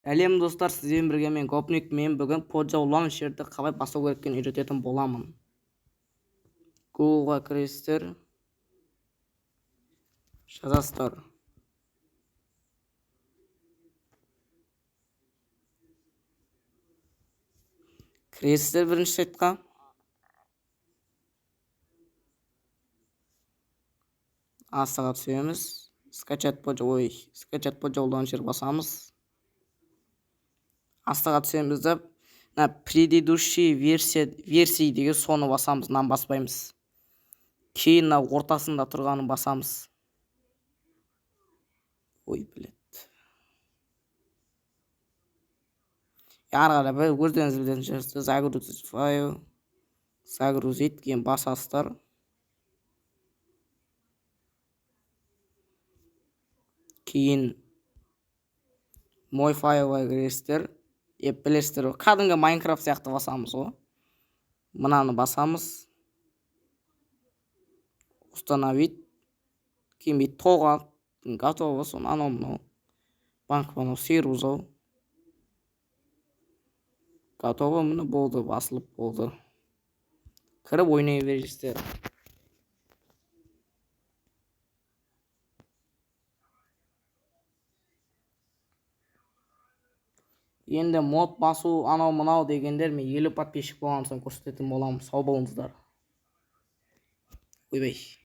Сәлем достар, сіздермен бірге мен Гопник. Мен бүгін Poджа Launcher'ді қалай басу керектігін үйрететін боламын. Google'ға кіресіздер, жазасыздар. Кіресіздер бірінші сайтқа. Астыға түсеміз. Скачать Poджа Launcher басамыз. Астыға түсеміз деп, предыдущий версия деген соны басамыз, нан баспаймыз. Кейін ортасында тұрғанын басамыз. Ой, білет. Ары қарай өздеріңіз білетін шығарсыздар. Загрузить файл, загрузить деген басасыздар. Кейін мой файлға кіресіздер. Білесіздер, кәдімгі Майнкрафт сияқты басамыз ғой. Мынаны басамыз. Установить. Кейін тоға готово, соны анау банк сервизо. Готово, міне болды, басылып болды. Кіріп ойнай бересіздер. Енді мод басу анау мынау дегендер мен 50 подписчик болған соң көрсететін боламын. Сау болыңыздар. Ойбай.